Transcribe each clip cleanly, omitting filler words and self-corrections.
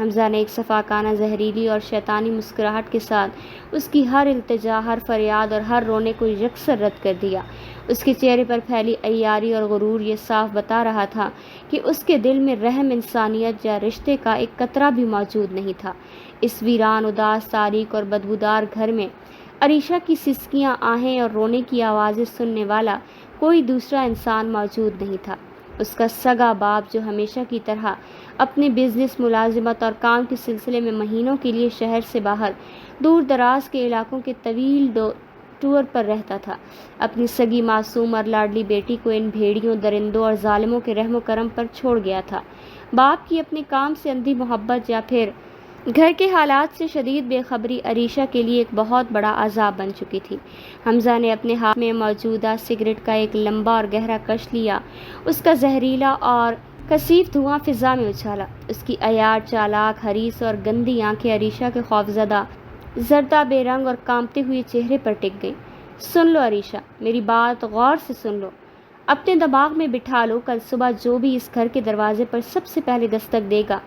حمزہ نے ایک صفاقانہ زہریلی اور شیطانی مسکراہٹ کے ساتھ اس کی ہر التجا، ہر فریاد اور ہر رونے کو یکسر رد کر دیا۔ اس کے چہرے پر پھیلی عیاری اور غرور یہ صاف بتا رہا تھا کہ اس کے دل میں رحم، انسانیت یا رشتے کا ایک قطرہ بھی موجود نہیں تھا۔ اس ویران، اداس، تاریک اور بدبودار گھر میں عریشہ کی سسکیاں، آہیں اور رونے کی آوازیں سننے والا کوئی دوسرا انسان موجود نہیں تھا۔ اس کا سگا باپ جو ہمیشہ کی طرح اپنے بزنس، ملازمت اور کام کے سلسلے میں مہینوں کے لیے شہر سے باہر دور دراز کے علاقوں کے طویل ٹور پر رہتا تھا، اپنی سگی معصوم اور لاڈلی بیٹی کو ان بھیڑیوں، درندوں اور ظالموں کے رحم و کرم پر چھوڑ گیا تھا۔ باپ کی اپنے کام سے اندھی محبت یا پھر گھر کے حالات سے شدید بے خبری عریشہ کے لیے ایک بہت بڑا عذاب بن چکی تھی۔ حمزہ نے اپنے ہاتھ میں موجودہ سگریٹ کا ایک لمبا اور گہرا کش لیا، اس کا زہریلا اور کثیف دھواں فضا میں اچھالا۔ اس کی عیار، چالاک، حریص اور گندی آنکھیں عریشہ کے خوفزدہ، زردہ بے رنگ اور کانپتے ہوئے چہرے پر ٹک گئیں۔ سن لو عریشہ، میری بات غور سے سن لو، اپنے دماغ میں بٹھا لو، کل صبح جو بھی اس گھر کے دروازے پر سب سے پہلے دستک دے گا،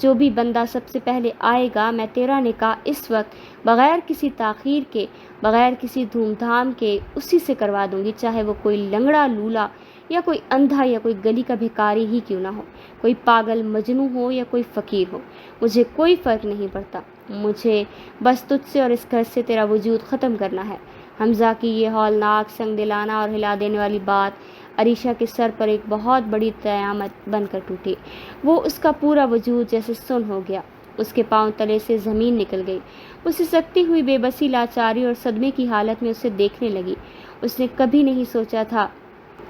جو بھی بندہ سب سے پہلے آئے گا، میں تیرا نکاح اس وقت بغیر کسی تاخیر کے، بغیر کسی دھوم دھام کے اسی سے کروا دوں گی، چاہے وہ کوئی لنگڑا، لولا یا کوئی اندھا یا کوئی گلی کا بھکاری ہی کیوں نہ ہو، کوئی پاگل مجنوں ہو یا کوئی فقیر ہو، مجھے کوئی فرق نہیں پڑتا، مجھے بس تجھ سے اور اس گھر سے تیرا وجود ختم کرنا ہے۔ حمزہ کی یہ ہولناک، سنگ دلانہ اور ہلا دینے والی بات عریشہ کے سر پر ایک بہت بڑی قیامت بن کر ٹوٹی۔ وہ اس کا پورا وجود جیسے سن ہو گیا، اس کے پاؤں تلے سے زمین نکل گئی۔ وہ سسکتی ہوئی بے بسی، لاچاری اور صدمے کی حالت میں اسے دیکھنے لگی۔ اس نے کبھی نہیں سوچا تھا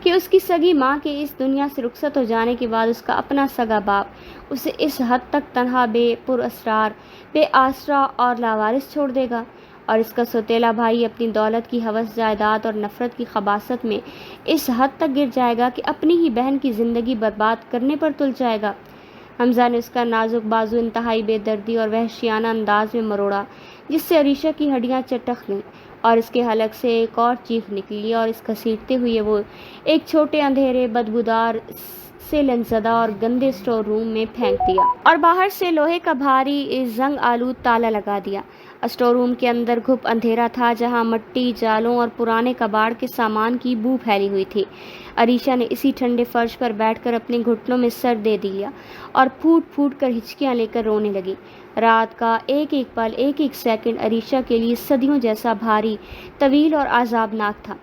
کہ اس کی سگی ماں کے اس دنیا سے رخصت ہو جانے کے بعد اس کا اپنا سگا باپ اسے اس حد تک تنہا، بے پر اسرار، بے آسرا اور لاوارث چھوڑ دے گا، اور اس کا سوتیلا بھائی اپنی دولت کی ہوس، جائیداد اور نفرت کی خباثت میں اس حد تک گر جائے گا کہ اپنی ہی بہن کی زندگی برباد کرنے پر تل جائے گا۔ حمزہ نے اس کا نازک بازو انتہائی بے دردی اور وحشیانہ انداز میں مروڑا، جس سے عریشہ کی ہڈیاں چٹک گئیں اور اس کے حلق سے ایک اور چیخ نکلی، اور اس گھسیٹتے ہوئے وہ ایک چھوٹے، اندھیرے، بدبودار، سیلن زدہ اور گندے اسٹور روم میں پھینک دیا اور باہر سے لوہے کا بھاری زنگ آلود تالا لگا دیا۔ اسٹور روم کے اندر گھپ اندھیرا تھا، جہاں مٹی، جالوں اور پرانے کباڑ کے سامان کی بو پھیلی ہوئی تھی۔ عریشہ نے اسی ٹھنڈے فرش پر بیٹھ کر اپنے گھٹنوں میں سر دے دیا اور پھوٹ پھوٹ کر ہچکیاں لے کر رونے لگی۔ رات کا ایک ایک پل، ایک ایک سیکنڈ عریشہ کے لیے صدیوں جیسا بھاری، طویل اور عذابناک تھا۔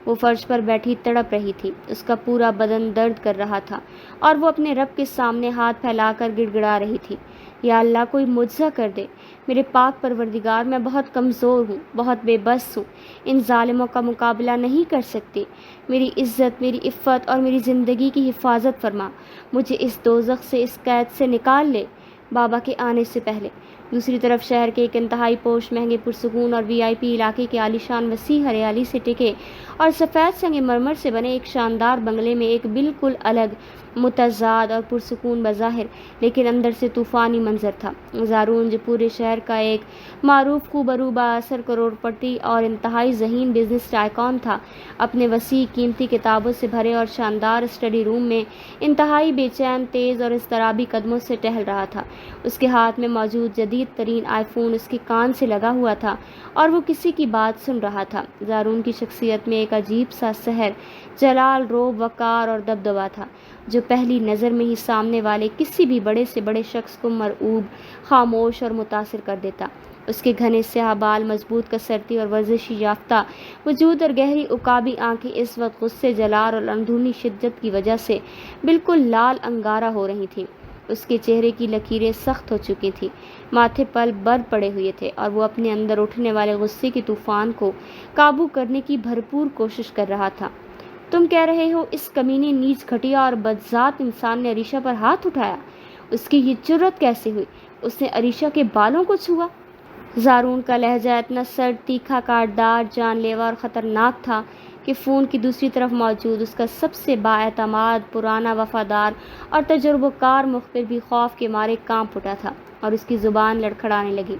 وہ فرش پر بیٹھی تڑپ رہی تھی، اس کا پورا بدن درد کر رہا تھا اور وہ اپنے رب کے سامنے ہاتھ پھیلا کر گڑ گڑا رہی تھی، یا اللہ کوئی معجزہ کر دے، میرے پاک پروردگار، میں بہت کمزور ہوں، بہت بے بس ہوں، ان ظالموں کا مقابلہ نہیں کر سکتی، میری عزت، میری عفت اور میری زندگی کی حفاظت فرما، مجھے اس دوزخ سے، اس قید سے نکال لے بابا کے آنے سے پہلے۔ دوسری طرف شہر کے ایک انتہائی پوش، مہنگے پرسکون اور وی آئی پی علاقے کے عالیشان وسیع ہریالی سے ٹکے اور سفید سنگ مرمر سے بنے ایک شاندار بنگلے میں ایک بالکل الگ، متضاد اور پرسکون بظاہر لیکن اندر سے طوفانی منظر تھا۔ زارون، جو پورے شہر کا ایک معروف، خوبرو، بااثر کروڑ پتی اور انتہائی ذہین بزنس ٹائکون تھا، اپنے وسیع قیمتی کتابوں سے بھرے اور شاندار اسٹڈی روم میں انتہائی بے چین، تیز اور اضطرابی قدموں سے ٹہل رہا تھا۔ اس کے ہاتھ میں موجود جدید ترین آئی فون اس کے کان سے لگا ہوا تھا اور وہ کسی کی بات سن رہا تھا۔ زارون کی شخصیت میں ایک عجیب سا سحر، جلال، روب، وقار اور دبدبا تھا، جو پہلی نظر میں ہی سامنے والے کسی بھی بڑے سے بڑے شخص کو مرعوب، خاموش اور متاثر کر دیتا۔ اس کے گھنے سیاہ بال، مضبوط کسرتی اور ورزشی یافتہ وجود اور گہری عقابی آنکھیں اس وقت غصے، جلال اور اندرونی شدت کی وجہ سے بالکل لال انگارہ ہو رہی تھیں۔ اس کے چہرے کی لکیریں سخت ہو چکی تھیں، ماتھے پل بر پڑے ہوئے تھے اور وہ اپنے اندر اٹھنے والے غصے کے طوفان کو قابو کرنے کی بھرپور کوشش کر رہا تھا۔ تم کہہ رہے ہو اس کمینے، نیچ، گھٹیا اور بدذات انسان نے عریشہ پر ہاتھ اٹھایا؟ اس کی یہ جرت کیسے ہوئی؟ اس نے عریشہ کے بالوں کو چھوا؟ زارون کا لہجہ اتنا سرد، تیکھا، کاٹدار، جان لیوا اور خطرناک تھا کہ فون کی دوسری طرف موجود اس کا سب سے بااعتماد، پرانا، وفادار اور تجربہ کار مخبر بھی خوف کے مارے کانپ اٹھا تھا۔ اور اس کی زبان لڑکھڑانے لگی۔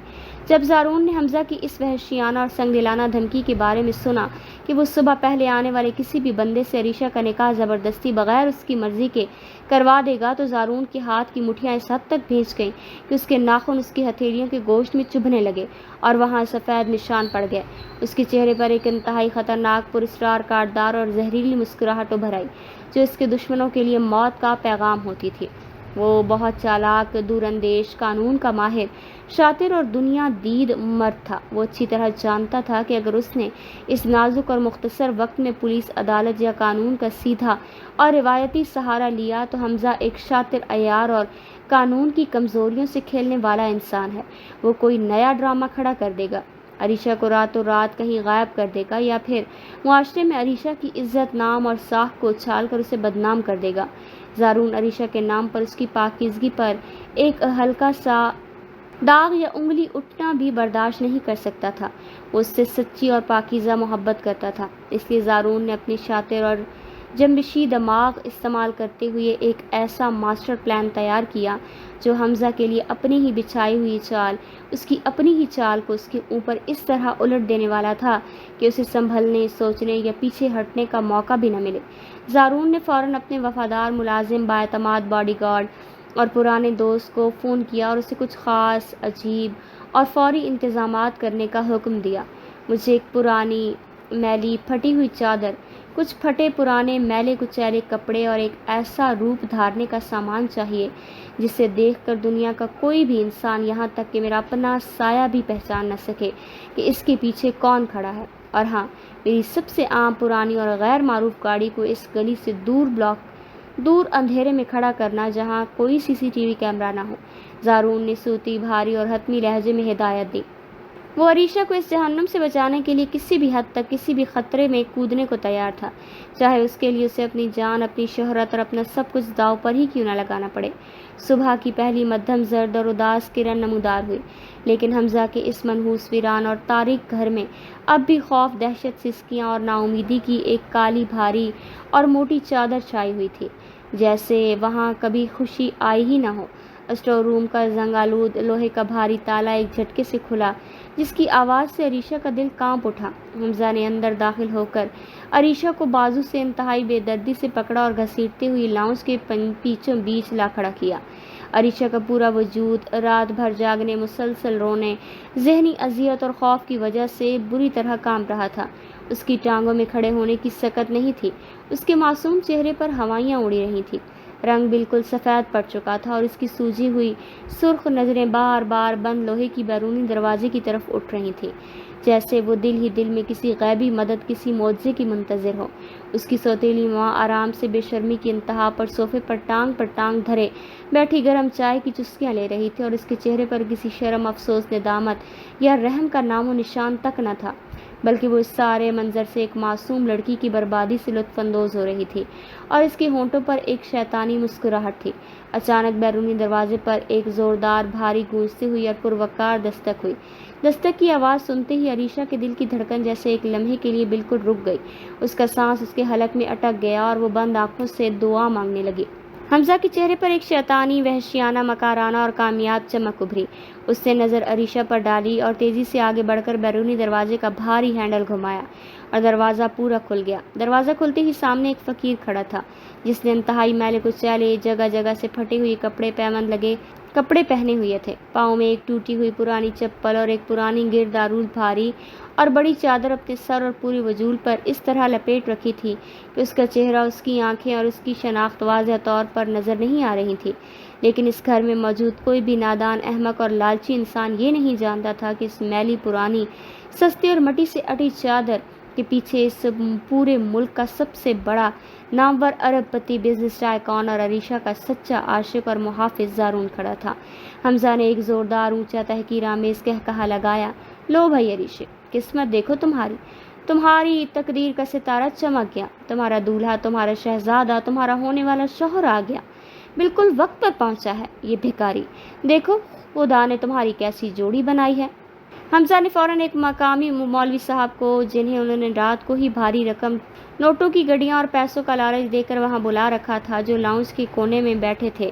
جب زارون نے حمزہ کی اس وحشیانہ اور سنگ دلانہ دھمکی کے بارے میں سنا کہ وہ صبح پہلے آنے والے کسی بھی بندے سے عریشہ کا نکاح زبردستی بغیر اس کی مرضی کے کروا دے گا، تو زارون کے ہاتھ کی مٹھیاں اس حد تک بھیج گئیں کہ اس کے ناخن اس کی ہتھیلیوں کے گوشت میں چبھنے لگے اور وہاں سفید نشان پڑ گئے۔ اس کے چہرے پر ایک انتہائی خطرناک، پراسرار، کاٹدار اور زہریلی مسکراہٹ ابھر آئی، جو اس کے دشمنوں کے لیے موت کا پیغام ہوتی تھی۔ وہ بہت چالاک، دور اندیش، قانون کا ماہر، شاطر اور دنیا دید مرد تھا۔ وہ اچھی طرح جانتا تھا کہ اگر اس نے اس نازک اور مختصر وقت میں پولیس، عدالت یا قانون کا سیدھا اور روایتی سہارا لیا تو حمزہ ایک شاطر، عیار اور قانون کی کمزوریوں سے کھیلنے والا انسان ہے۔ وہ کوئی نیا ڈرامہ کھڑا کر دے گا، عریشہ کو راتوں رات کہیں غائب کر دے گا، یا پھر معاشرے میں عریشہ کی عزت، نام اور ساکھ کو اچھال کر اسے بدنام کر دے گا۔ زارون عریشہ کے نام پر، اس کی پاکیزگی پر ایک ہلکا سا داغ یا انگلی اٹھنا بھی برداشت نہیں کر سکتا تھا۔ وہ اس سے سچی اور پاکیزہ محبت کرتا تھا، اس لیے زارون نے اپنی شاطر اور جنبشی دماغ استعمال کرتے ہوئے ایک ایسا ماسٹر پلان تیار کیا جو حمزہ کے لیے اپنی ہی بچھائی ہوئی چال، اس کی اپنی ہی چال کو اس کے اوپر اس طرح الٹ دینے والا تھا کہ اسے سنبھلنے، سوچنے یا پیچھے ہٹنے کا موقع بھی نہ ملے۔ زارون نے فوراً اپنے وفادار ملازم، بااعتماد باڈی گارڈ اور پرانے دوست کو فون کیا اور اسے کچھ خاص، عجیب اور فوری انتظامات کرنے کا حکم دیا۔ مجھے ایک پرانی، میلی، پھٹی ہوئی چادر، کچھ پھٹے پرانے میلے کچیلے کپڑے اور ایک ایسا روپ دھارنے کا سامان چاہیے جسے دیکھ کر دنیا کا کوئی بھی انسان، یہاں تک کہ میرا اپنا سایہ بھی پہچان نہ سکے کہ اس کے پیچھے کون کھڑا ہے۔ اور ہاں، میری سب سے عام، پرانی اور غیر معروف گاڑی کو اس گلی سے دور اندھیرے میں کھڑا کرنا جہاں کوئی CCTV کیمرہ نہ ہو۔ زارون نے صوتی، بھاری اور حتمی لہجے میں ہدایت دی۔ وہ عریشہ کو اس جہنم سے بچانے کے لیے کسی بھی حد تک، کسی بھی خطرے میں کودنے کو تیار تھا، چاہے اس کے لیے اسے اپنی جان، اپنی شہرت اور اپنا سب کچھ داؤ پر ہی کیوں نہ لگانا پڑے۔ صبح کی پہلی مدھم زرد اور اداس کرن نمودار ہوئی، لیکن حمزہ کے اس منحوس، ویران اور تاریک گھر میں اب بھی خوف، دہشت، سسکیاں اور نا امیدی کی ایک کالی، بھاری اور موٹی چادر چھائی ہوئی تھی، جیسے وہاں کبھی خوشی آئی ہی نہ ہو۔ اسٹور روم کا زنگ آلود لوہے کا بھاری تالا ایک جھٹکے سے کھلا، جس کی آواز سے عریشہ کا دل کانپ اٹھا۔ حمزہ نے اندر داخل ہو کر عریشہ کو بازو سے انتہائی بے دردی سے پکڑا اور گھسیٹتے ہوئے لاؤنج کے پیچھوں بیچ لا کھڑا کیا۔ عریشہ کا پورا وجود رات بھر جاگنے، مسلسل رونے، ذہنی اذیت اور خوف کی وجہ سے بری طرح کانپ رہا تھا۔ اس کی ٹانگوں میں کھڑے ہونے کی سکت نہیں تھی، اس کے معصوم چہرے پر ہوائیاں اڑی رہی تھیں۔ رنگ بالکل سفید پڑ چکا تھا اور اس کی سوجی ہوئی سرخ نظریں بار بار بند لوہے کی بیرونی دروازے کی طرف اٹھ رہی تھیں، جیسے وہ دل ہی دل میں کسی غیبی مدد، کسی معجزے کی منتظر ہو۔ اس کی سوتیلی ماں آرام سے، بے شرمی کی انتہا پر، صوفے پر ٹانگ دھرے بیٹھی گرم چائے کی چسکیاں لے رہی تھی، اور اس کے چہرے پر کسی شرم، افسوس، ندامت یا رحم کا نام و نشان تک نہ تھا، بلکہ وہ اس سارے منظر سے ایک معصوم لڑکی کی بربادی سے لطف اندوز ہو رہی تھی، اور اس کے ہونٹوں پر ایک شیطانی مسکراہٹ تھی۔ اچانک بیرونی دروازے پر ایک زوردار، بھاری، گونجتی ہوئی اور پروقار دستک ہوئی۔ دستک کی آواز سنتے ہی عریشہ کے دل کی دھڑکن جیسے ایک لمحے کے لیے بالکل رک گئی، اس کا سانس اس کے حلق میں اٹک گیا اور وہ بند آنکھوں سے دعا مانگنے لگی۔ حمزہ کے چہرے پر ایک شیطانی، وحشیانہ، مکارانہ اور کامیاب چمک ابھری۔ اس نے نظر عریشہ پر ڈالی اور تیزی سے آگے بڑھ کر بیرونی دروازے کا بھاری ہینڈل گھمایا اور دروازہ پورا کھل گیا۔ دروازہ کھلتے ہی سامنے ایک فقیر کھڑا تھا، جس نے انتہائی میلے کچیلے، جگہ جگہ سے پھٹے ہوئے کپڑے، پیمند لگے کپڑے پہنے ہوئے تھے۔ پاؤں میں ایک ٹوٹی ہوئی پرانی چپل اور ایک پرانی گردآلود بھاری اور بڑی چادر اپنے سر اور پورے وجود پر اس طرح لپیٹ رکھی تھی کہ اس کا چہرہ، اس کی آنکھیں اور اس کی شناخت واضح طور پر نظر نہیں آ رہی تھی۔ لیکن اس گھر میں موجود کوئی بھی نادان، احمق اور لالچی انسان یہ نہیں جانتا تھا کہ اس میلی، پرانی، سستی اور مٹی سے اٹی چادر کے پیچھے اس پورے ملک کا سب سے بڑا نامور ارب پتی، بزنس ٹائکون اور عریشہ کا سچا عاشق اور محافظ زارون کھڑا تھا۔ حمزہ نے ایک زوردار، اونچا، تحقیرآمیز قہقہہ لگایا۔ لو بھائی عریشہ، قسمت دیکھو تمہاری تقدیر کا ستارہ چمک گیا، تمہارا دولہا، تمہارا شہزادہ، تمہارا ہونے والا شوہر آ گیا، بالکل وقت پر پہنچا ہے۔ یہ بھکاری، دیکھو خدا نے تمہاری کیسی جوڑی بنائی ہے۔ حمزہ نے فوراً ایک مقامی مولوی صاحب کو، جنہیں انہوں نے رات کو ہی بھاری رقم، نوٹوں کی گڈیاں اور پیسوں کا لالچ دے کر وہاں بلا رکھا تھا، جو لاؤنج کے کونے میں بیٹھے تھے،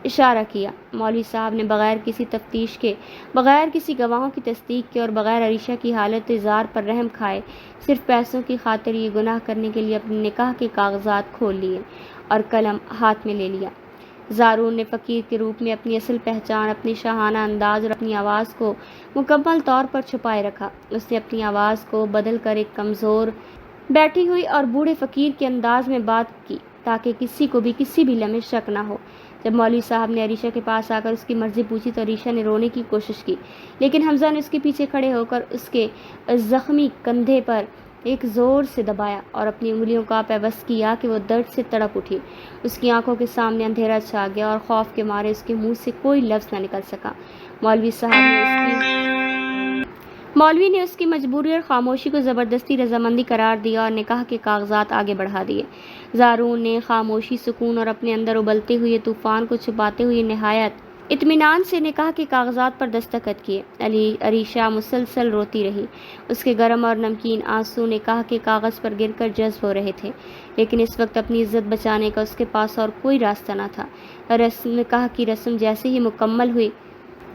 اشارہ کیا۔ مولوی صاحب نے بغیر کسی تفتیش کے، بغیر کسی گواہوں کی تصدیق کے اور بغیر عریشہ کی حالت زار پر رحم کھائے صرف پیسوں کی خاطر یہ گناہ کرنے کے لیے اپنے نکاح کے کاغذات کھول لیے اور قلم ہاتھ میں لے لیا۔ زارون نے فقیر کے روپ میں اپنی اصل پہچان، اپنی شاہانہ انداز اور اپنی آواز کو مکمل طور پر چھپائے رکھا۔ اس نے اپنی آواز کو بدل کر ایک کمزور، بیٹھی ہوئی اور بوڑھے فقیر کے انداز میں بات کی تاکہ کسی کو بھی کسی بھی لمحے شک نہ ہو۔ جب مولوی صاحب نے عریشہ کے پاس آ کر اس کی مرضی پوچھی تو عریشہ نے رونے کی کوشش کی، لیکن حمزہ نے اس کے پیچھے کھڑے ہو کر اس کے زخمی کندھے پر ایک زور سے دبایا اور اپنی انگلیوں کا پیوست کیا کہ وہ درد سے تڑپ اٹھی۔ اس کی آنکھوں کے سامنے اندھیرا چھا گیا اور خوف کے مارے اس کے منہ سے کوئی لفظ نہ نکل سکا۔ مولوی نے اس کی مجبوری اور خاموشی کو زبردستی رضامندی قرار دیا اور نکاح کے کاغذات آگے بڑھا دیے۔ زارون نے خاموشی، سکون اور اپنے اندر ابلتے ہوئے طوفان کو چھپاتے ہوئے نہایت اطمینان سے نکاح کے کاغذات پر دستخط کیے۔ عریشہ مسلسل روتی رہی۔ اس کے گرم اور نمکین آنسو نکاح کے کاغذ پر گر کر جذب ہو رہے تھے، لیکن اس وقت اپنی عزت بچانے کا اس کے پاس اور کوئی راستہ نہ تھا۔ نکاح کی رسم جیسے ہی مکمل ہوئی،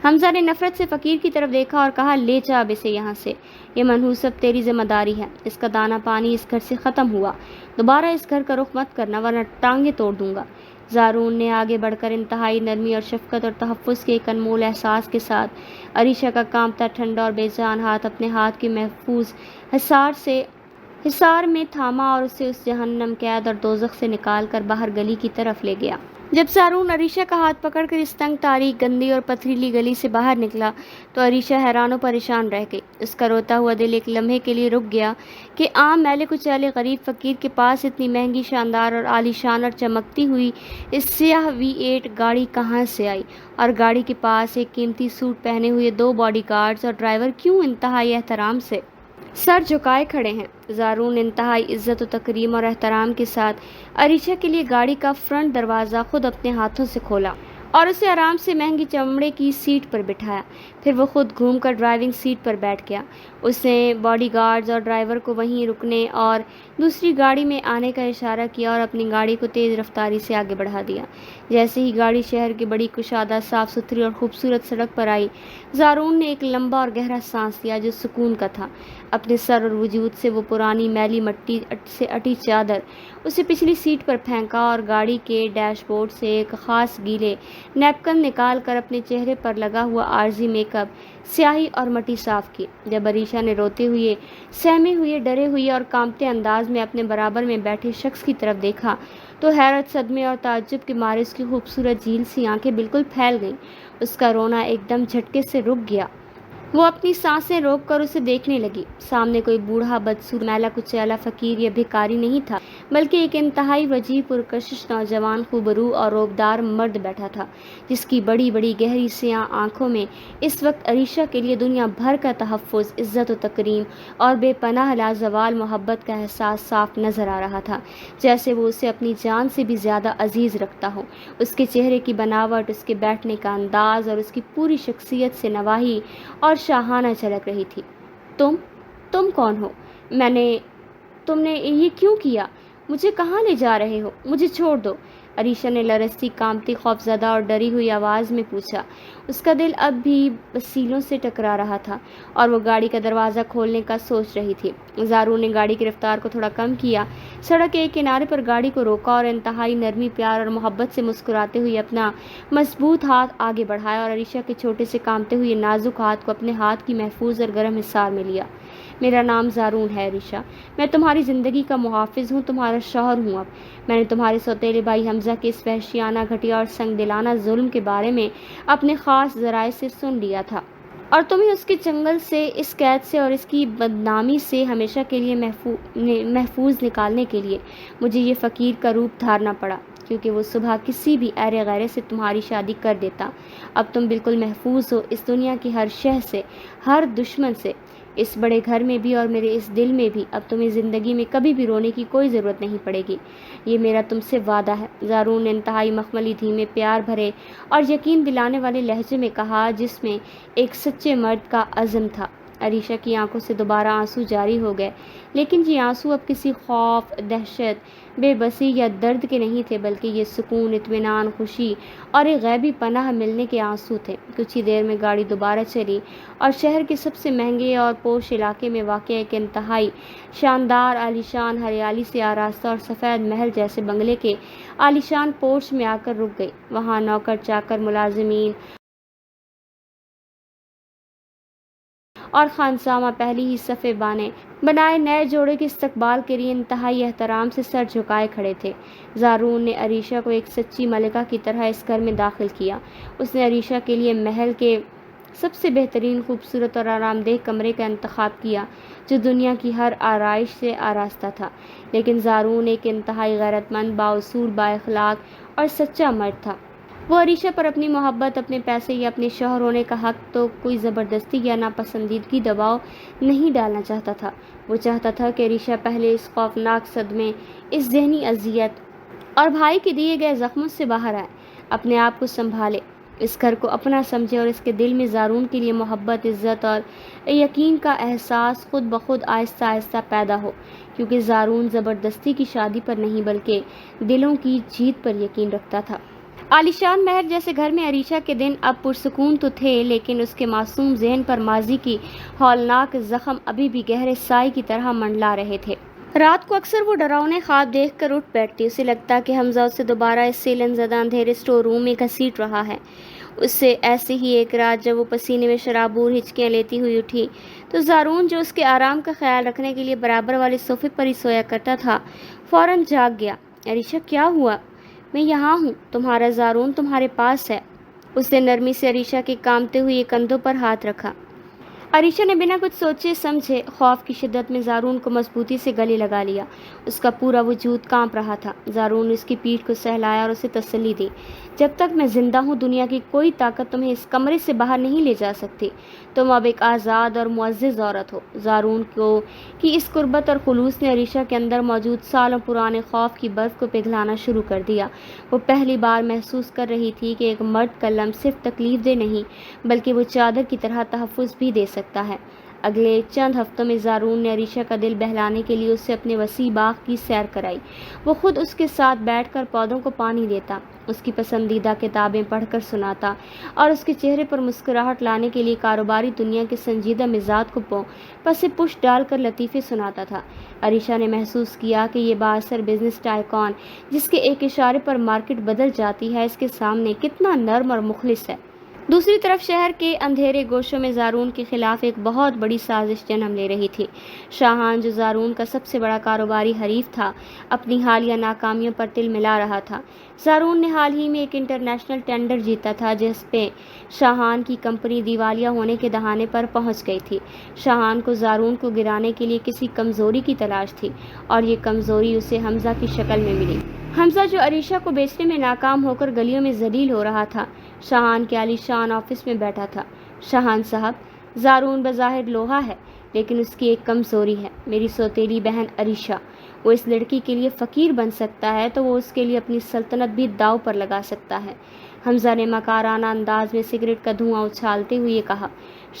حمزہ نے نفرت سے فقیر کی طرف دیکھا اور کہا، لے جا اب اسے یہاں سے، یہ منحوس اب تیری ذمہ داری ہے۔ اس کا دانہ پانی اس گھر سے ختم ہوا، دوبارہ اس گھر کا رخ مت کرنا ورنہ ٹانگیں توڑ دوں گا۔ زارون نے آگے بڑھ کر انتہائی نرمی اور شفقت اور تحفظ کے ایک انمول احساس کے ساتھ عریشہ کا کانپتا، ٹھنڈا اور بے جان ہاتھ اپنے ہاتھ کے محفوظ حصار میں تھاما اور اسے اس جہنم قید اور دوزخ سے نکال کر باہر گلی کی طرف لے گیا۔ جب زارون عریشہ کا ہاتھ پکڑ کر اس تنگ، تاریک، گندی اور پتھریلی گلی سے باہر نکلا تو عریشہ حیران و پریشان رہ گئی۔ اس کا روتا ہوا دل ایک لمحے کے لیے رک گیا کہ عام میلے کچیلے غریب فقیر کے پاس اتنی مہنگی، شاندار اور عالی شان اور چمکتی ہوئی اس سیاہ V8 گاڑی کہاں سے آئی، اور گاڑی کے پاس ایک قیمتی سوٹ پہنے ہوئے 2 باڈی گارڈز اور ڈرائیور کیوں انتہائی احترام سے سر جھکائے کھڑے ہیں۔ زارون انتہائی عزت و تکریم اور احترام کے ساتھ عریشہ کے لیے گاڑی کا فرنٹ دروازہ خود اپنے ہاتھوں سے کھولا اور اسے آرام سے مہنگی چمڑے کی سیٹ پر بٹھایا۔ پھر وہ خود گھوم کر ڈرائیونگ سیٹ پر بیٹھ گیا۔ اس نے باڈی گارڈز اور ڈرائیور کو وہیں رکنے اور دوسری گاڑی میں آنے کا اشارہ کیا اور اپنی گاڑی کو تیز رفتاری سے آگے بڑھا دیا۔ جیسے ہی گاڑی شہر کی بڑی کشادہ، صاف ستھری اور خوبصورت سڑک پر آئی، زارون نے ایک لمبا اور گہرا سانس لیا جو سکون کا تھا۔ اپنے سر اور وجود سے وہ پرانی میلی مٹی سے اٹی چادر اسے پچھلی سیٹ پر پھینکا اور گاڑی کے ڈیش بورڈ سے ایک خاص گیلے نیپکن نکال کر اپنے چہرے پر لگا ہوا عارضی میک اپ، سیاہی اور مٹی صاف کی۔ جب عریشہ نے روتے ہوئے، سہمے ہوئے، ڈرے ہوئے اور کانپتے انداز میں اپنے برابر میں بیٹھے شخص کی طرف دیکھا تو حیرت، صدمے اور تعجب کے مارے اس کی خوبصورت جھیل سی آنکھیں بالکل پھیل گئیں۔ اس کا رونا ایک دم جھٹکے سے رک گیا۔ وہ اپنی سانسیں روک کر اسے دیکھنے لگی۔ سامنے کوئی بوڑھا، بدسور، میلا کچیلا فقیر یا بھکاری نہیں تھا، بلکہ ایک انتہائی وجیح، پرکشش نوجوان، خوبرو اور روبدار مرد بیٹھا تھا، جس کی بڑی بڑی گہری سیاہ آنکھوں میں اس وقت عریشہ کے لیے دنیا بھر کا تحفظ، عزت و تکریم اور بے پناہ لازوال محبت کا احساس صاف نظر آ رہا تھا، جیسے وہ اسے اپنی جان سے بھی زیادہ عزیز رکھتا ہو۔ اس کے چہرے کی بناوٹ، اس کے بیٹھنے کا انداز اور اس کی پوری شخصیت سے نواحی اور شاہانہ جھلک رہی تھی۔ تم کون ہو؟ تم نے یہ کیوں کیا؟ مجھے کہاں لے جا رہے ہو؟ مجھے چھوڑ دو، عریشہ نے لرزتی، کانپتی، خوفزدہ اور ڈری ہوئی آواز میں پوچھا۔ اس کا دل اب بھی وسیلوں سے ٹکرا رہا تھا اور وہ گاڑی کا دروازہ کھولنے کا سوچ رہی تھی۔ زارون نے گاڑی کی رفتار کو تھوڑا کم کیا، سڑک کے ایک کنارے پر گاڑی کو روکا اور انتہائی نرمی، پیار اور محبت سے مسکراتے ہوئے اپنا مضبوط ہاتھ آگے بڑھایا اور عریشہ کے چھوٹے سے کانپتے ہوئے نازک ہاتھ کو اپنے ہاتھ کی محفوظ اور گرم حصار میں لیا۔ میرا نام زارون ہے عریشہ، میں تمہاری زندگی کا محافظ ہوں، تمہارا شوہر ہوں۔ اب میں نے تمہارے سوتیلے بھائی حمزہ کے اس وحشیانہ، گھٹیا اور سنگ دلانہ ظلم کے بارے میں اپنے خاص ذرائع سے سن لیا تھا، اور تمہیں اس کے چنگل سے، اس قید سے اور اس کی بدنامی سے ہمیشہ کے لیے محفوظ نکالنے کے لیے مجھے یہ فقیر کا روپ دھارنا پڑا، کیونکہ وہ صبح کسی بھی ایرے غیرے سے تمہاری شادی کر دیتا۔ اب تم بالکل محفوظ ہو، اس دنیا کی ہر شہ سے، ہر دشمن سے، اس بڑے گھر میں بھی اور میرے اس دل میں بھی۔ اب تمہیں زندگی میں کبھی بھی رونے کی کوئی ضرورت نہیں پڑے گی، یہ میرا تم سے وعدہ ہے۔ زارون نے انتہائی مخملی، دھیمے، پیار بھرے اور یقین دلانے والے لہجے میں کہا، جس میں ایک سچے مرد کا عزم تھا۔ عریشہ کی آنکھوں سے دوبارہ آنسو جاری ہو گئے، لیکن یہ آنسو اب کسی خوف، دہشت، بے بسی یا درد کے نہیں تھے، بلکہ یہ سکون، اطمینان، خوشی اور ایک غیبی پناہ ملنے کے آنسو تھے۔ کچھ ہی دیر میں گاڑی دوبارہ چلی اور شہر کے سب سے مہنگے اور پوش علاقے میں واقع ایک انتہائی شاندار، عالیشان، ہریالی سے آراستہ اور سفید محل جیسے بنگلے کے عالیشان پورچ میں آ کر رک گئی۔ وہاں نوکر، چاکر، ملازمین اور خانسامہ پہلی ہی صفے بنائے نئے جوڑے کے استقبال کے لیے انتہائی احترام سے سر جھکائے کھڑے تھے۔ زارون نے عریشہ کو ایک سچی ملکہ کی طرح اس گھر میں داخل کیا۔ اس نے عریشہ کے لیے محل کے سب سے بہترین، خوبصورت اور آرام دہ کمرے کا انتخاب کیا، جو دنیا کی ہر آرائش سے آراستہ تھا۔ لیکن زارون ایک انتہائی غیرت مند، بااصول، بااخلاق اور سچا مرد تھا۔ وہ عریشہ پر اپنی محبت، اپنے پیسے یا اپنے شوہر ہونے کا حق تو کوئی زبردستی یا ناپسندیدگی دباؤ نہیں ڈالنا چاہتا تھا۔ وہ چاہتا تھا کہ عریشہ پہلے اس خوفناک صدمے، اس ذہنی اذیت اور بھائی کے دیے گئے زخموں سے باہر آئے، اپنے آپ کو سنبھالے، اس گھر کو اپنا سمجھے اور اس کے دل میں زارون کے لیے محبت، عزت اور یقین کا احساس خود بخود آہستہ آہستہ پیدا ہو، کیونکہ زارون زبردستی کی شادی پر نہیں بلکہ دلوں کی جیت پر یقین رکھتا تھا۔ عالیشان محل جیسے گھر میں عریشہ کے دن اب پرسکون تو تھے، لیکن اس کے معصوم ذہن پر ماضی کی ہولناک زخم ابھی بھی گہرے سائے کی طرح منڈلا رہے تھے۔ رات کو اکثر وہ ڈراؤنے خواب دیکھ کر اٹھ بیٹھتی۔ اسے لگتا کہ حمزہ اسے دوبارہ اس سیلن زدہ اندھیرے اسٹور روم میں گھسیٹ رہا ہے۔ اس سے ایسے ہی ایک رات جب وہ پسینے میں شرابور ہچکیاں لیتی ہوئی اٹھی تو زارون، جو اس کے آرام کا خیال رکھنے کے لیے برابر والے صوفے پر ہی سویا کرتا تھا، فوراً جاگ گیا۔ عریشہ، کیا ہوا؟ میں یہاں ہوں، تمہارا زارون تمہارے پاس ہے۔ اس نے نرمی سے عریشہ کے کانپتے ہوئے کندھوں پر ہاتھ رکھا۔ عریشہ نے بنا کچھ سوچے سمجھے خوف کی شدت میں زارون کو مضبوطی سے گلے لگا لیا۔ اس کا پورا وجود کانپ رہا تھا۔ زارون نے اس کی پیٹھ کو سہلایا اور اسے تسلی دی۔ جب تک میں زندہ ہوں، دنیا کی کوئی طاقت تمہیں اس کمرے سے باہر نہیں لے جا سکتی۔ تم اب ایک آزاد اور معزز عورت ہو۔ زارون کی اس قربت اور خلوص نے عریشہ کے اندر موجود سالوں پرانے خوف کی برف کو پگھلانا شروع کر دیا۔ وہ پہلی بار محسوس کر رہی تھی کہ ایک مرد کا لمس صرف تکلیف دہ نہیں، بلکہ وہ چادر کی طرح تحفظ بھی دے سکتا ہے۔ اگلے چند ہفتوں میں زارون نے عریشہ کا دل بہلانے کے لیے اسے اپنے وسیع باغ کی سیر کرائی۔ وہ خود اس کے ساتھ بیٹھ کر پودوں کو پانی دیتا، اس کی پسندیدہ کتابیں پڑھ کر سناتا اور اس کے چہرے پر مسکراہٹ لانے کے لیے کاروباری دنیا کے سنجیدہ مزاج کو پس پش ڈال کر لطیفے سناتا تھا۔ عریشہ نے محسوس کیا کہ یہ بااثر بزنس ٹائکون، جس کے ایک اشارے پر مارکیٹ بدل جاتی ہے، اس کے سامنے کتنا نرم اور مخلص ہے۔ دوسری طرف شہر کے اندھیرے گوشوں میں زارون کے خلاف ایک بہت بڑی سازش جنم لے رہی تھی۔ شاہان، جو زارون کا سب سے بڑا کاروباری حریف تھا، اپنی حالیہ ناکامیوں پر تل ملا رہا تھا۔ زارون نے حال ہی میں ایک انٹرنیشنل ٹینڈر جیتا تھا، جس پہ شاہان کی کمپنی دیوالیہ ہونے کے دہانے پر پہنچ گئی تھی۔ شاہان کو زارون کو گرانے کے لیے کسی کمزوری کی تلاش تھی، اور یہ کمزوری اسے حمزہ کی شکل میں ملی۔ حمزہ، جو عریشہ کو بیچنے میں ناکام ہو کر گلیوں میں ذلیل ہو رہا تھا، شاہان کے عالیشان آفس میں بیٹھا تھا۔ شاہان صاحب، زارون بظاہر لوہا ہے، لیکن اس کی ایک کمزوری ہے، میری سوتیلی بہن عریشہ۔ وہ اس لڑکی کے لیے فقیر بن سکتا ہے تو وہ اس کے لیے اپنی سلطنت بھی داؤ پر لگا سکتا ہے۔ حمزہ نے مکارانہ انداز میں سگریٹ کا دھواں اچھالتے ہوئے کہا۔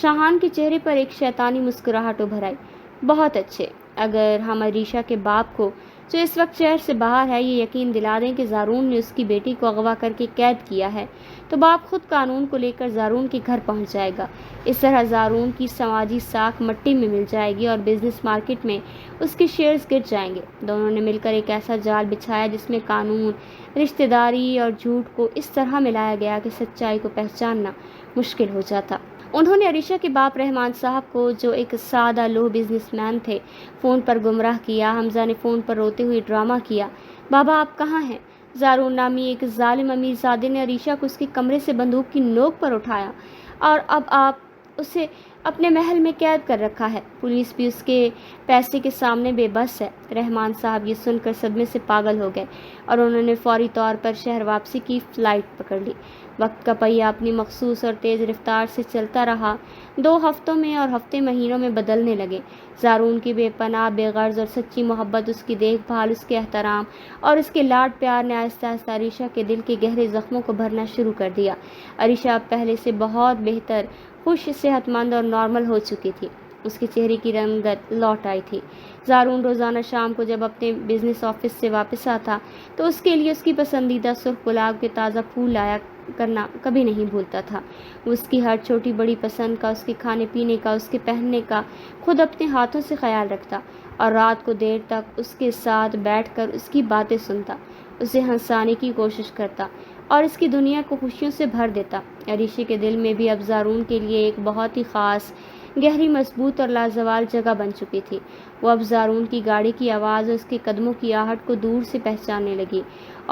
شاہان کے چہرے پر ایک شیطانی مسکراہٹ ابھر آئی۔ بہت اچھے، اگر ہم عریشہ کے باپ کو، جو اس وقت شہر سے باہر ہے، یہ یقین دلا دیں کہ زارون نے اس کی بیٹی کو اغوا کر کے قید کیا ہے، تو باپ خود قانون کو لے کر زارون کے گھر پہنچ جائے گا۔ اس طرح زارون کی سماجی ساکھ مٹی میں مل جائے گی اور بزنس مارکیٹ میں اس کے شیئرز گر جائیں گے۔ دونوں نے مل کر ایک ایسا جال بچھایا جس میں قانون، رشتہ داری اور جھوٹ کو اس طرح ملایا گیا کہ سچائی کو پہچاننا مشکل ہو جاتا۔ انہوں نے عریشہ کے باپ رحمان صاحب کو، جو ایک سادہ لوہ بزنس مین تھے، فون پر گمراہ کیا۔ حمزہ نے فون پر روتے ہوئے ڈرامہ کیا۔ بابا، آپ کہاں ہیں؟ زارون نامی ایک ظالم امیر زادے نے عریشہ کو اس کے کمرے سے بندوق کی نوک پر اٹھایا اور اب آپ اسے اپنے محل میں قید کر رکھا ہے۔ پولیس بھی اس کے پیسے کے سامنے بے بس ہے۔ رحمان صاحب یہ سن کر صدمے سے پاگل ہو گئے اور انہوں نے فوری طور پر شہر واپسی کی فلائٹ پکڑ لی۔ وقت کا پہیہ اپنی مخصوص اور تیز رفتار سے چلتا رہا۔ 2 ہفتوں میں اور ہفتے مہینوں میں بدلنے لگے۔ زارون کی بے پناہ، بے غرض اور سچی محبت، اس کی دیکھ بھال، اس کے احترام اور اس کے لاڈ پیار نے آہستہ آہستہ عریشہ کے دل کے گہرے زخموں کو بھرنا شروع کر دیا۔ عریشہ اب پہلے سے بہت بہتر، خوش، صحت مند اور نارمل ہو چکی تھی۔ اس کے چہرے کی رنگت لوٹ آئی تھی۔ زارون روزانہ شام کو جب اپنے بزنس آفس سے واپس آتا تو اس کے لیے اس کی پسندیدہ سرخ گلاب کے تازہ پھول لایا کرنا کبھی نہیں بھولتا تھا۔ وہ اس کی ہر چھوٹی بڑی پسند کا، اس کے کھانے پینے کا، اس کے پہننے کا خود اپنے ہاتھوں سے خیال رکھتا اور رات کو دیر تک اس کے ساتھ بیٹھ کر اس کی باتیں سنتا، اسے ہنسانے کی کوشش کرتا اور اس کی دنیا کو خوشیوں سے بھر دیتا۔ عریشہ کے دل میں بھی اب زارون کے لیے ایک بہت ہی خاص، گہری، مضبوط اور لازوال جگہ بن چکی تھی۔ وہ اب زارون کی گاڑی کی آواز اور اس کے قدموں کی آہٹ کو دور سے پہچاننے لگی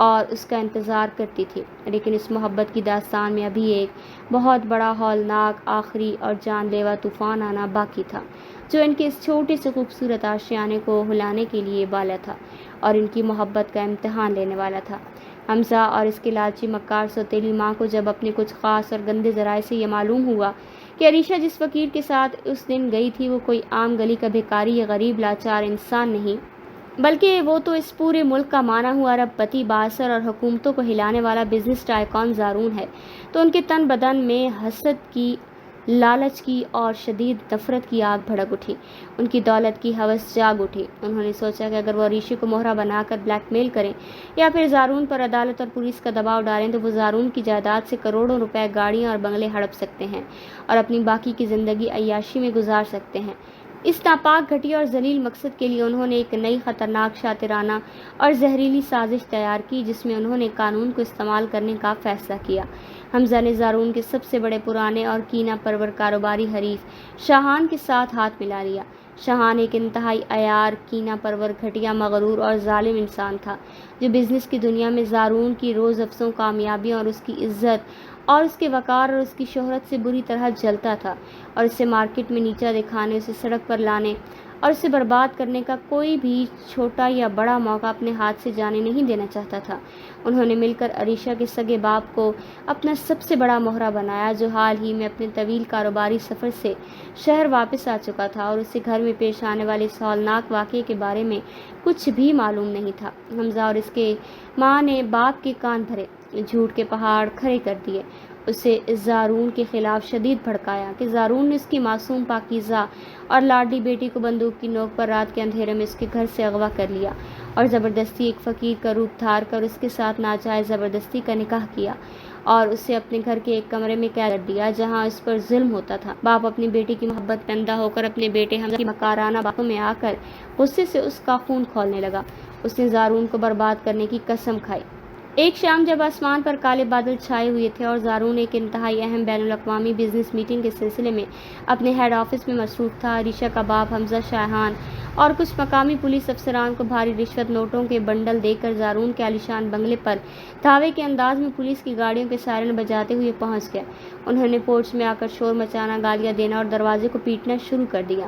اور اس کا انتظار کرتی تھی۔ لیکن اس محبت کی داستان میں ابھی ایک بہت بڑا، ہولناک، آخری اور جان لیوا طوفان آنا باقی تھا، جو ان کے اس چھوٹے سے خوبصورت آشیانے کو ہلانے کے لیے بالا تھا اور ان کی محبت کا امتحان لینے والا تھا۔ حمزہ اور اس کے لالچی مکار سوتیلی ماں کو جب اپنے کچھ خاص اور گندے ذرائع سے یہ معلوم ہوا کہ عریشہ جس فقیر کے ساتھ اس دن گئی تھی وہ کوئی عام گلی کا بھکاری یا غریب لاچار انسان نہیں، بلکہ وہ تو اس پورے ملک کا مانا ہوا ارب پتی، بااثر اور حکومتوں کو ہلانے والا بزنس ٹائکون زارون ہے، تو ان کے تن بدن میں حسد کی، لالچ کی اور شدید نفرت کی آگ بھڑک اٹھی۔ ان کی دولت کی ہوس جاگ اٹھی۔ انہوں نے سوچا کہ اگر وہ عریشہ کو مہرہ بنا کر بلیک میل کریں یا پھر زارون پر عدالت اور پولیس کا دباؤ ڈالیں تو وہ زارون کی جائیداد سے کروڑوں روپے، گاڑیاں اور بنگلے ہڑپ سکتے ہیں اور اپنی باقی کی زندگی عیاشی میں گزار سکتے ہیں۔ اس ناپاک، گھٹیا اور ذلیل مقصد کے لیے انہوں نے ایک نئی، خطرناک، شاطرانہ اور زہریلی سازش تیار کی جس میں انہوں نے قانون کو استعمال کرنے کا فیصلہ کیا۔ حمزہ نے زارون کے سب سے بڑے، پرانے اور کینہ پرور کاروباری حریف شاہان کے ساتھ ہاتھ ملا لیا۔ شاہان ایک انتہائی عیار، کینہ پرور، گھٹیا، مغرور اور ظالم انسان تھا جو بزنس کی دنیا میں زارون کی روز افزوں کامیابیوں اور اس کی عزت اور اس کے وقار اور اس کی شہرت سے بری طرح جلتا تھا اور اسے مارکیٹ میں نیچا دکھانے، اسے سڑک پر لانے اور اسے برباد کرنے کا کوئی بھی چھوٹا یا بڑا موقع اپنے ہاتھ سے جانے نہیں دینا چاہتا تھا۔ انہوں نے مل کر عریشہ کے سگے باپ کو اپنا سب سے بڑا مہرہ بنایا، جو حال ہی میں اپنے طویل کاروباری سفر سے شہر واپس آ چکا تھا اور اسے گھر میں پیش آنے والے اس ہولناک واقعے کے بارے میں کچھ بھی معلوم نہیں تھا۔ حمزہ اور اس کے ماں نے باپ کے کان بھرے، جھوٹ کے پہاڑ کھڑے کر دیے، اسے زارون کے خلاف شدید بھڑکایا کہ زارون نے اس کی معصوم، پاکیزہ اور لاڈلی بیٹی کو بندوق کی نوک پر رات کے اندھیرے میں اس کے گھر سے اغوا کر لیا اور زبردستی ایک فقیر کا روپ دھار کر اس کے ساتھ ناجائز زبردستی کا نکاح کیا اور اسے اپنے گھر کے ایک کمرے میں قید کر دیا جہاں اس پر ظلم ہوتا تھا۔ باپ اپنی بیٹی کی محبت میں اندھا ہو کر اپنے بیٹے حمزہ کی مکارانہ باتوں میں آ کر غصے سے اس کا خون کھولنے لگا۔ اس نے زارون کو برباد کرنے کی قسم کھائی۔ ایک شام جب آسمان پر کالے بادل چھائے ہوئے تھے اور زارون ایک انتہائی اہم بین الاقوامی بزنس میٹنگ کے سلسلے میں اپنے ہیڈ آفس میں مصروف تھا، عریشہ کا باپ حمزہ شاہان اور کچھ مقامی پولیس افسران کو بھاری رشوت نوٹوں کے بنڈل دے کر زارون کے عالیشان بنگلے پر دھاوے کے انداز میں پولیس کی گاڑیوں کے سائرن بجاتے ہوئے پہنچ گئے۔ انہوں نے پورچ میں آ کر شور مچانا، گالیاں دینا اور دروازے کو پیٹنا شروع کر دیا۔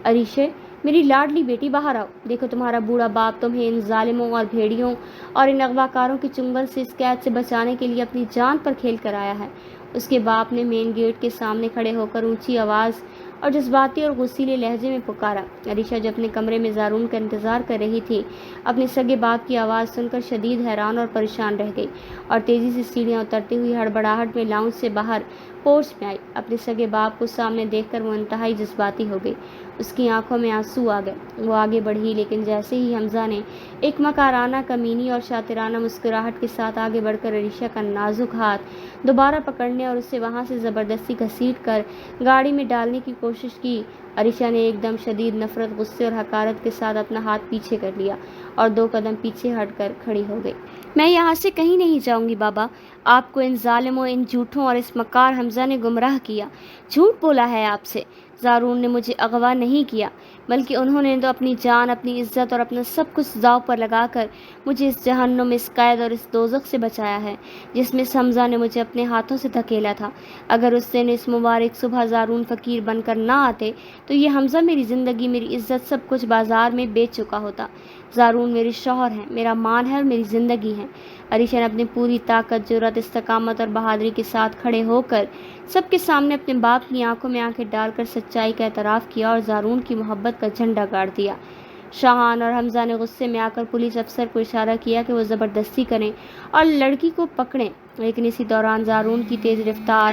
عریشہ، میری لاڈلی بیٹی، باہر آؤ، دیکھو تمہارا بوڑھا باپ تمہیں ان ظالموں اور بھیڑیوں اور ان اغواکاروں کے چنگل سے، اس قید سے بچانے کے لیے اپنی جان پر کھیل کر آیا ہے۔ اس کے باپ نے مین گیٹ کے سامنے کھڑے ہو کر اونچی آواز اور جذباتی اور غصیلے لہجے میں پکارا۔ عریشہ جو اپنے کمرے میں زارون کا انتظار کر رہی تھی، اپنے سگے باپ کی آواز سن کر شدید حیران اور پریشان رہ گئی اور تیزی سے سیڑھیاں اترتے ہوئی ہڑبڑاہٹ میں لاؤنج سے باہر پورچ میں آئی۔ اپنے سگے باپ کو سامنے دیکھ کر وہ انتہائی جذباتی ہو گئی، اس کی آنکھوں میں آنسو آ گئے۔ وہ آگے بڑھی، لیکن جیسے ہی حمزہ نے ایک مکارانہ، کمینی اور شاطرانہ مسکراہٹ کے ساتھ آگے بڑھ کر عریشہ کا نازک ہاتھ دوبارہ پکڑنے اور اسے وہاں سے زبردستی گھسیٹ کر گاڑی میں ڈالنے کی کوشش کی، عریشہ نے ایک دم شدید نفرت، غصے اور حقارت کے ساتھ اپنا ہاتھ پیچھے کر لیا اور 2 قدم پیچھے ہٹ کر کھڑی ہو گئی۔ میں یہاں سے کہیں نہیں جاؤں گی بابا، آپ کو ان ظالموں، ان جھوٹوں اور اس مکار حمزہ نے گمراہ کیا، جھوٹ بولا ہے آپ سے۔ زارون نے مجھے اغوا نہیں کیا، بلکہ انہوں نے تو اپنی جان، اپنی عزت اور اپنا سب کچھ داؤ پر لگا کر مجھے اس جہنم، اس قید اور اس دوزخ سے بچایا ہے جس میں حمزہ نے مجھے اپنے ہاتھوں سے دھکیلا تھا۔ اگر اس دن، اس مبارک صبح زارون فقیر بن کر نہ آتے تو یہ حمزہ میری زندگی، میری عزت، سب کچھ بازار میں بیچ چکا ہوتا۔ زارون میرے شوہر ہیں، میرا مان ہے اور میری زندگی ہے۔ عریشہ نے اپنی پوری طاقت، جرأت، استقامت اور بہادری کے ساتھ کھڑے ہو کر سب کے سامنے اپنے باپ کی آنکھوں میں آنکھیں ڈال کر سچائی کا اعتراف کیا اور زارون کی محبت کا جھنڈا گاڑ دیا۔ شاہان اور حمزہ نے غصے میں آ کر پولیس افسر کو اشارہ کیا کہ وہ زبردستی کریں اور لڑکی کو پکڑیں، لیکن اسی دوران زارون کی تیز رفتار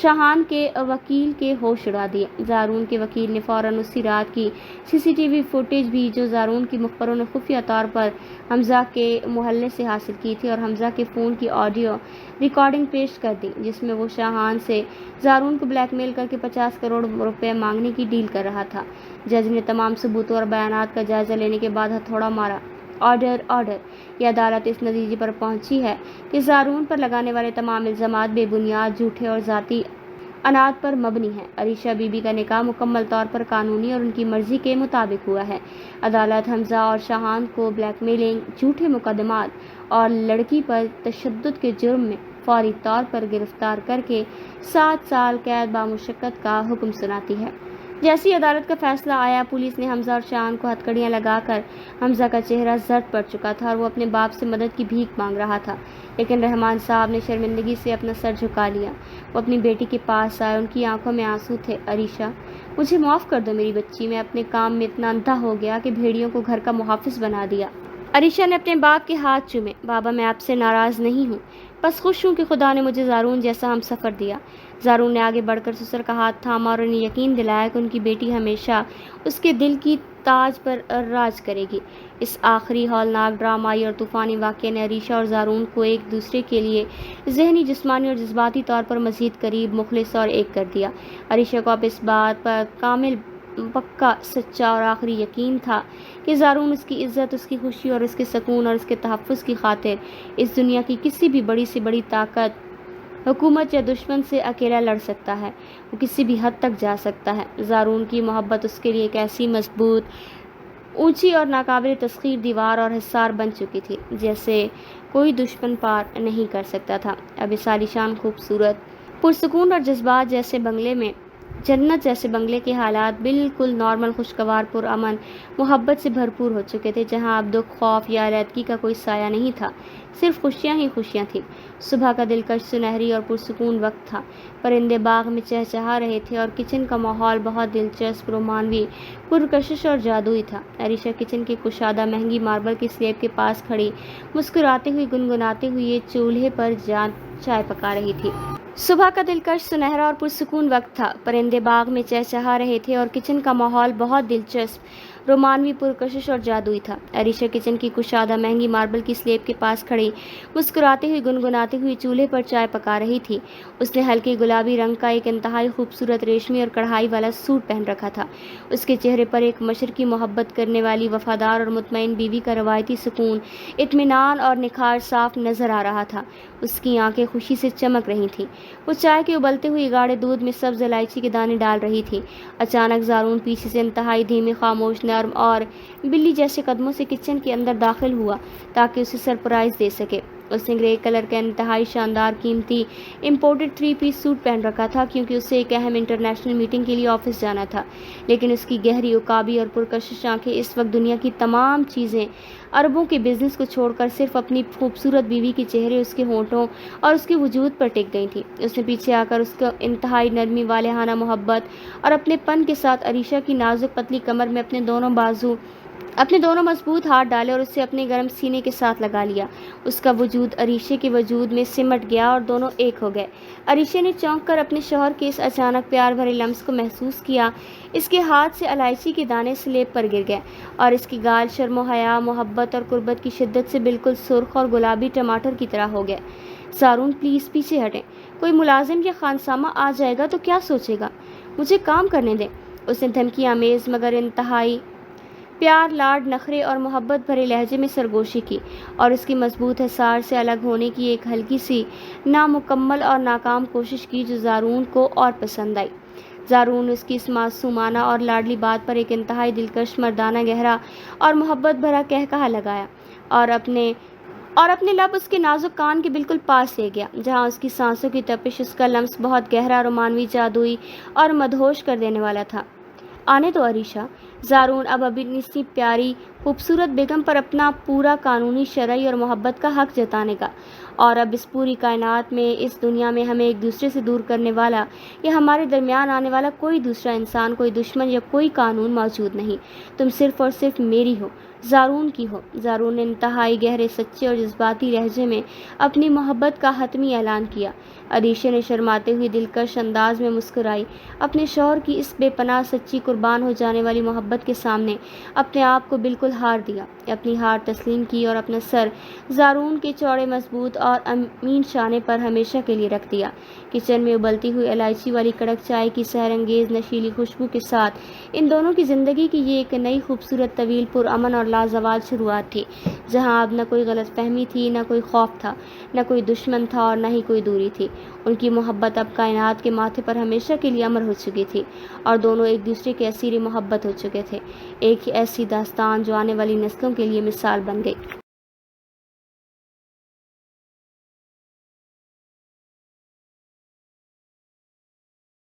شاہان کے وکیل کے ہوش اڑا دیے۔ زارون کے وکیل نے فوراً اسی رات کی CCTV فوٹیج بھی جو زارون کی مخبروں نے خفیہ طور پر حمزہ کے محلے سے حاصل کی تھی اور حمزہ کے فون کی آڈیو ریکارڈنگ پیش کر دی، جس میں وہ شاہان سے زارون کو بلیک میل کر کے 50 کروڑ روپے مانگنے کی ڈیل کر رہا تھا۔ جج نے تمام ثبوتوں اور بیانات کا جائزہ لینے کے بعد ہتھوڑا مارا۔ آرڈر یہ عدالت اس نتیجے پر پہنچی ہے کہ زارون پر لگانے والے تمام الزامات بے بنیاد، جھوٹے اور ذاتی اناد پر مبنی ہیں۔ عریشہ بی بی کا نکاح مکمل طور پر قانونی اور ان کی مرضی کے مطابق ہوا ہے۔ عدالت حمزہ اور شاہان کو بلیک میلنگ، جھوٹے مقدمات اور لڑکی پر تشدد کے جرم میں فوری طور پر گرفتار کر کے 7 سال قید بامشقت کا حکم سناتی ہے۔ جیسی عدالت کا فیصلہ آیا، پولیس نے حمزہ اور شاہان کو ہتھکڑیاں لگا کر حمزہ کا چہرہ زرد پڑ چکا تھا اور وہ اپنے باپ سے مدد کی بھیک مانگ رہا تھا، لیکن رحمان صاحب نے شرمندگی سے اپنا سر جھکا لیا۔ وہ اپنی بیٹی کے پاس آئے، ان کی آنکھوں میں آنسو تھے۔ عریشہ، مجھے معاف کر دو میری بچی، میں اپنے کام میں اتنا اندھا ہو گیا کہ بھیڑیوں کو گھر کا محافظ بنا دیا۔ عریشہ نے اپنے باپ کے ہاتھ چومے۔ بابا، میں آپ سے ناراض نہیں ہوں، بس خوش ہوں کہ خدا نے مجھے زارون جیسا ہم سفر دیا۔ زارون نے آگے بڑھ کر سسر کا ہاتھ تھاما اور انہیں یقین دلایا کہ ان کی بیٹی ہمیشہ اس کے دل کی تاج پر راج کرے گی۔ اس آخری ہولناک، ڈرامائی اور طوفانی واقعے نے عریشہ اور زارون کو ایک دوسرے کے لیے ذہنی، جسمانی اور جذباتی طور پر مزید قریب، مخلص اور ایک کر دیا۔ عریشہ کو اب اس بات پر کامل، پکا، سچا اور آخری یقین تھا کہ زارون اس کی عزت، اس کی خوشی اور اس کے سکون اور اس کے تحفظ کی خاطر اس دنیا کی کسی بھی بڑی سے بڑی طاقت، حکومت یا دشمن سے اکیلا لڑ سکتا ہے، وہ کسی بھی حد تک جا سکتا ہے۔ زارون کی محبت اس کے لیے ایک ایسی مضبوط، اونچی اور ناقابل تسخیر دیوار اور حصار بن چکی تھی جیسے کوئی دشمن پار نہیں کر سکتا تھا۔ اب اس عالیشان، خوبصورت، پرسکون اور جذبات جیسے بنگلے میں، جنت جیسے بنگلے کے حالات بالکل نارمل، خوشگوار، پرامن، محبت سے بھرپور ہو چکے تھے، جہاں اب دکھ، خوف یا علیحدگی کا کوئی سایہ نہیں تھا، صرف خوشیاں ہی خوشیاں تھیں۔ صبح کا دلکش، سنہری اور پرسکون وقت تھا۔ پرندے باغ میں چہچہا رہے تھے اور کچن کا ماحول بہت دلچسپ، رومانوی، پرکشش اور جادوئی تھا۔ عریشہ کچن کے کشادہ مہنگی ماربل کی سلیب کے پاس کھڑی مسکراتے ہوئی، گنگناتے ہوئے چولہے پر چائے پکا رہی تھی۔ صبح کا دلکش، سنہرا اور پرسکون وقت تھا۔ پرندے باغ میں چہچہا رہے تھے اور کچن کا ماحول بہت دلچسپ، رومانوی، پرکشش اور جادوئی تھا۔ عریشہ کچن کی کشادہ مہنگی ماربل کی سلیب کے پاس کھڑی مسکراتے ہوئے، گنگناتے ہوئے چولہے پر چائے پکا رہی تھی۔ اس نے ہلکے گلابی رنگ کا ایک انتہائی خوبصورت ریشمی اور کڑھائی والا سوٹ پہن رکھا تھا۔ اس کے چہرے پر ایک مشرقی، محبت کرنے والی، وفادار اور مطمئن بیوی کا روایتی سکون، اطمینان اور نکھار صاف نظر آ رہا تھا۔ اس کی آنکھیں خوشی سے چمک رہی تھیں۔ وہ چائے کے ابلتے ہوئے گاڑھے دودھ میں سبز الائچی کے دانے ڈال رہی تھی۔ اچانک زارون پیچھے سے انتہائی دھیمی، خاموش، نرم اور بلی جیسے قدموں سے کچن کے اندر داخل ہوا تاکہ اسے سرپرائز دے سکے۔ اس نے گرے کلر کا انتہائی شاندار، قیمتی امپورٹڈ 3 پیس سوٹ پہن رکھا تھا کیونکہ اسے ایک اہم انٹرنیشنل میٹنگ کے لیے آفس جانا تھا، لیکن اس کی گہری، عقابی اور پرکشش آنکھیں اس وقت دنیا کی تمام چیزیں، اربوں کے بزنس کو چھوڑ کر صرف اپنی خوبصورت بیوی کے چہرے، اس کے ہونٹوں اور اس کے وجود پر ٹک گئی تھیں۔ اس نے پیچھے آ کر اس کو انتہائی نرمی، والہانہ محبت اور اپنے پن کے ساتھ عریشہ کی نازک پتلی کمر میں اپنے دونوں مضبوط ہاتھ ڈالے اور اسے اپنے گرم سینے کے ساتھ لگا لیا۔ اس کا وجود عریشہ کے وجود میں سمٹ گیا اور دونوں ایک ہو گئے۔ عریشہ نے چونک کر اپنے شوہر کے اس اچانک پیار بھرے لمس کو محسوس کیا۔ اس کے ہاتھ سے الائچی کے دانے سلیب پر گر گئے اور اس کی گال شرم و حیا، محبت اور قربت کی شدت سے بالکل سرخ اور گلابی ٹماٹر کی طرح ہو گئے۔ زارون، پلیز پیچھے ہٹیں، کوئی ملازم یا خانسامہ آ جائے گا تو کیا سوچے گا، مجھے کام کرنے دیں۔ اس نے دھمکی آمیز مگر انتہائی پیار، لاڈ، نخرے اور محبت بھرے لہجے میں سرگوشی کی اور اس کی مضبوط حصار سے الگ ہونے کی ایک ہلکی سی، نامکمل اور ناکام کوشش کی جو زارون کو اور پسند آئی۔ زارون اس کی اس معصومانہ اور لاڈلی بات پر ایک انتہائی دلکش، مردانہ، گہرا اور محبت بھرا قہقہا لگایا اور اپنے لب اس کے نازک کان کے بالکل پاس لے گیا، جہاں اس کی سانسوں کی تپش، اس کا لمس بہت گہرا، رومانوی، جادوئی اور مدہوش کر دینے والا تھا۔ آنے دو عریشہ۔ زارون اب اپنی سی پیاری، خوبصورت بیگم پر اپنا پورا قانونی، شرعی اور محبت کا حق جتانے کا، اور اب اس پوری کائنات میں، اس دنیا میں ہمیں ایک دوسرے سے دور کرنے والا یا ہمارے درمیان آنے والا کوئی دوسرا انسان، کوئی دشمن یا کوئی قانون موجود نہیں۔ تم صرف اور صرف میری ہو، زارون کی ہو۔ زارون نے انتہائی گہرے، سچے اور جذباتی لہجے میں اپنی محبت کا حتمی اعلان کیا۔ عریشہ نے شرماتے ہوئے دلکش انداز میں مسکرائی، اپنے شوہر کی اس بے پناہ سچی، قربان ہو جانے والی محبت کے سامنے اپنے آپ کو بالکل ہار دیا، اپنی ہار تسلیم کی اور اپنا سر زارون کے چوڑے، مضبوط اور امین شانے پر ہمیشہ کے لیے رکھ دیا۔ کچن میں ابلتی ہوئی الائچی والی کڑک چائے کی سحر انگیز نشیلی خوشبو کے ساتھ ان دونوں کی زندگی کی یہ ایک نئی، خوبصورت، طویل، پرامن اور لازوال شروعات تھی، جہاں اب نہ کوئی غلط فہمی تھی، نہ کوئی خوف تھا، نہ کوئی دشمن تھا اور نہ ہی کوئی دوری تھی۔ ان کی محبت اب کائنات کے ماتھے پر ہمیشہ کے لیے امر ہو چکی تھی اور دونوں ایک دوسرے کے اسیر محبت ہو چکے تھے، ایک ایسی داستان جو آنے والی نسلوں کے لیے مثال بن گئی۔